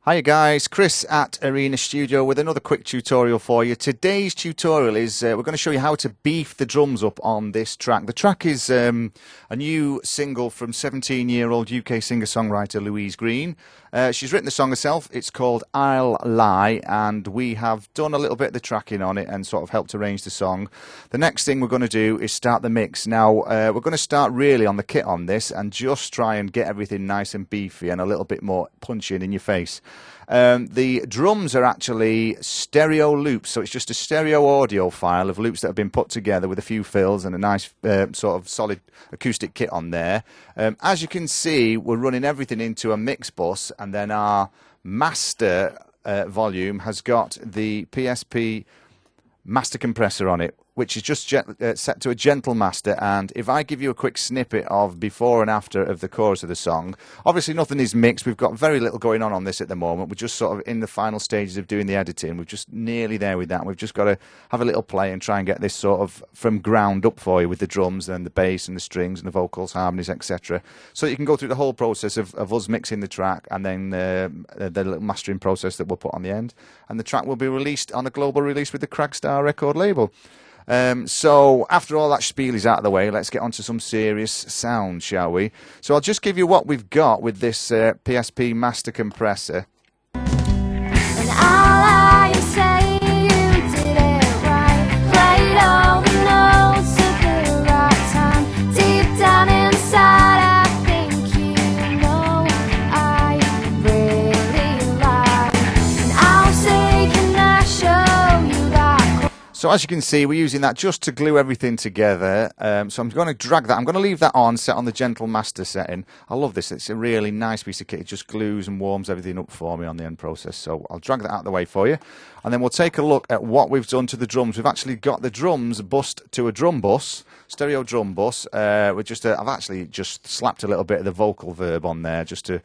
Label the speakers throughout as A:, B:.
A: Hiya guys, Chris at Arena Studio with another quick tutorial for you. Today's tutorial is we're going to show you how to beef the drums up on this track. The track is a new single from 17-year-old UK singer-songwriter Louise Green. She's written the song herself. It's called I'll Lie, and we have done a little bit of the tracking on it and sort of helped arrange the song. The next thing we're going to do is start the mix. Now, we're going to start really on the kit on this and just try and get everything nice and beefy and a little bit more punchy in your face. The drums are actually stereo loops, so it's just a stereo audio file of loops that have been put together with a few fills and a nice sort of solid acoustic kit on there. As you can see, we're running everything into a mix bus, and then our master volume has got the PSP master compressor on it, which is just set to a gentle master. And if I give you a quick snippet of before and after of the chorus of the song, obviously nothing is mixed. We've got very little going on this at the moment. We're just sort of in the final stages of doing the editing. We're just nearly there with that. We've just got to have a little play and try and get this sort of from ground up for you with the drums and the bass and the strings and the vocals, harmonies, etc. So you can go through the whole process of us mixing the track, and then the little mastering process that we'll put on the end. And the track will be released on a global release with the Cragg record label. So after all that spiel is out of the way, let's get on to some serious sound, shall we? So I'll just give you what we've got with this PSP master compressor.
B: And I'll say you did it right, played all the notes at the right time. Deep down inside, I think you know I really like. And I'll say, can I show you that?
A: So as you can see, we're using that just to glue everything together. So I'm going to drag that. I'm going to leave that on, set on the gentle master setting. I love this. It's a really nice piece of kit. It just glues and warms everything up for me on the end process. So I'll drag that out of the way for you. And then we'll take a look at what we've done to the drums. We've actually got the drums bussed to a drum bus, stereo drum bus. I've actually just slapped a little bit of the vocal verb on there just to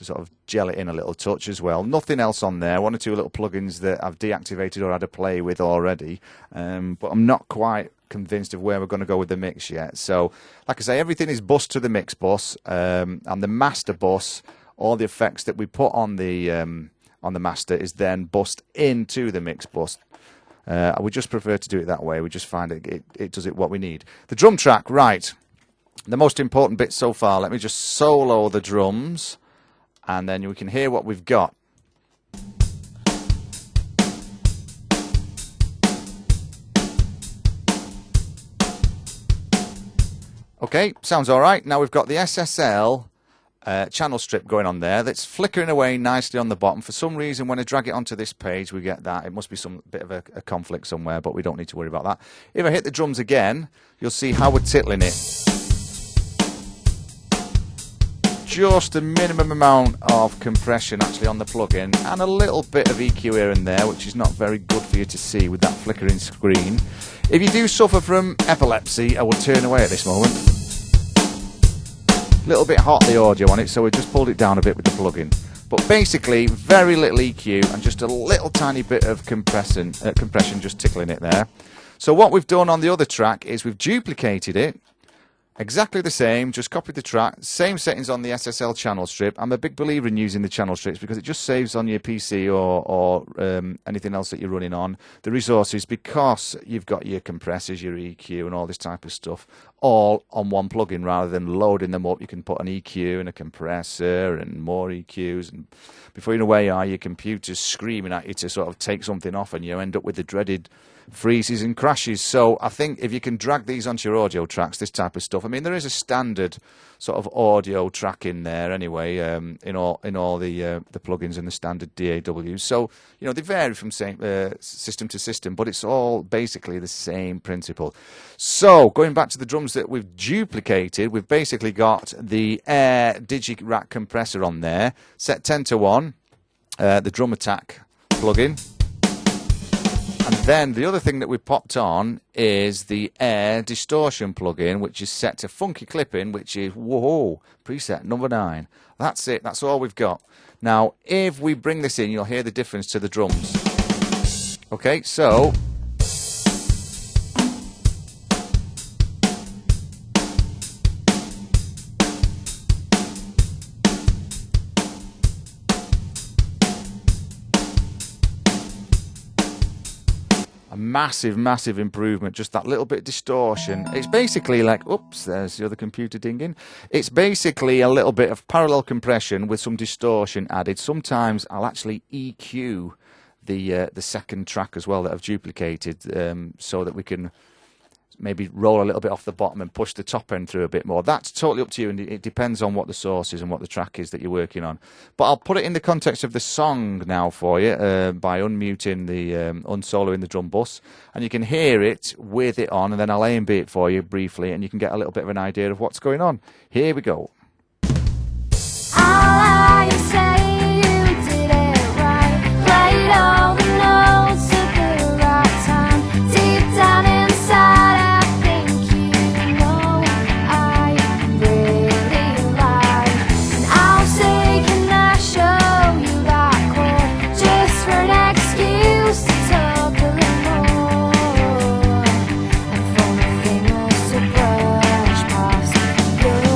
A: sort of gel it in a little touch as well. Nothing else on there. One or two little plugins that I've deactivated or had a play with already. But I'm not quite convinced of where we're going to go with the mix yet. So, like I say, everything is bussed to the mix bus. And the master bus, all the effects that we put on the master is then bussed into the mix bus. I would just prefer to do it that way. We just find it does it what we need. The drum track, right. The most important bit so far. Let me just solo the drums, and then we can hear what we've got. Okay, sounds all right. Now we've got the SSL channel strip going on there that's flickering away nicely on the bottom. For some reason, when I drag it onto this page, we get that. It must be some bit of a conflict somewhere, but we don't need to worry about that. If I hit the drums again, you'll see how we're tickling it. Just a minimum amount of compression actually on the plugin, and a little bit of EQ here and there, which is not very good for you to see with that flickering screen. If you do suffer from epilepsy, I will turn away at this moment. A little bit hot, the audio on it, so we just pulled it down a bit with the plugin. But basically, very little EQ and just a little tiny bit of compression just tickling it there. So what we've done on the other track is we've duplicated it. Exactly the same, just copied the track, same settings on the SSL channel strip. I'm a big believer in using the channel strips because it just saves on your PC or anything else that you're running on the resources, because you've got your compressors, your EQ and all this type of stuff all on one plugin rather than loading them up. You can put an EQ and a compressor and more EQs, and before you know where you are, your computer's screaming at you to sort of take something off, and you end up with the dreaded freezes and crashes. So I think if you can drag these onto your audio tracks, this type of stuff, I mean, there is a standard sort of audio track in there anyway, in all the plugins and the standard DAWs. So, you know, they vary from system to system, but it's all basically the same principle. So going back to the drums that we've duplicated, we've basically got the Air Digi-Rack compressor on there, set 10 to 1, the Drum Attack plugin. And then the other thing that we popped on is the Air Distortion plugin, which is set to funky clipping, which is, whoa, preset number 9. That's it. That's all we've got. Now, if we bring this in, you'll hear the difference to the drums. Okay, so a massive, massive improvement. Just that little bit of distortion. It's basically like, oops, there's the other computer dinging. It's basically a little bit of parallel compression with some distortion added. Sometimes I'll actually EQ the second track as well that I've duplicated, so that we can maybe roll a little bit off the bottom and push the top end through a bit more. That's totally up to you, and it depends on what the source is and what the track is that you're working on. But I'll put it in the context of the song now for you, by unmuting the unsoloing the drum bus, and you can hear it with it on, and then I'll A and B it for you briefly, and you can get a little bit of an idea of what's going on. Here we go.
B: All you say you did it right, played all the notes at the right time. Deep down inside, I think you know I really like. And I'll say, can I show you that chord, just for an excuse to talk a little more, and for my fingers to brush past yours.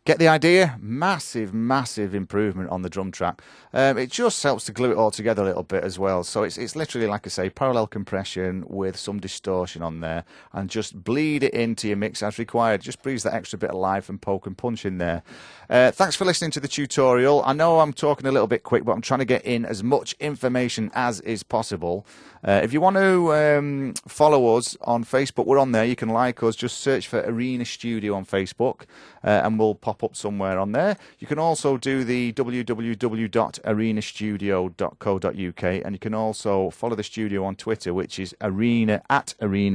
A: Get the idea? Massive, massive improvement on the drum track. It just helps to glue it all together a little bit as well. So it's literally, like I say, parallel compression with some distortion on there, and just bleed it into your mix as required. Just breathes that extra bit of life and poke and punch in there. Thanks for listening to the tutorial. I know I'm talking a little bit quick, but I'm trying to get in as much information as is possible. If you want to follow us on Facebook, we're on there. You can like us. Just search for Arena Studio on Facebook, and we'll pop up somewhere on there. You can also do the www.arenastudio.co.uk, and you can also follow the studio on Twitter, which is Arena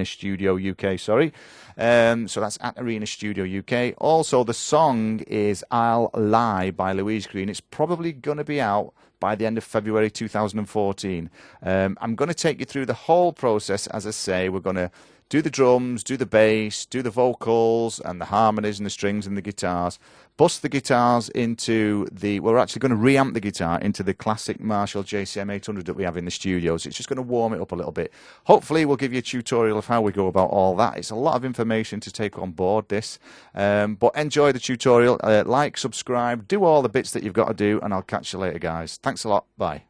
A: Studio UK. Sorry, so that's at Arena Studio UK. Also, the song is "I'll Lie" by Louise. It's probably going to be out by the end of February 2014. I'm going to take you through the whole process. As I say, we're going to do the drums, do the bass, do the vocals and the harmonies and the strings and the guitars, bust the guitars into the, we're actually going to reamp the guitar into the classic Marshall JCM 800 that we have in the studios. It's just going to warm it up a little bit. Hopefully we'll give you a tutorial of how we go about all that. It's a lot of information to take on board this, but enjoy the tutorial. Like, subscribe, do all the bits that you've got to do, and I'll catch you later, guys. Thanks a lot. Bye.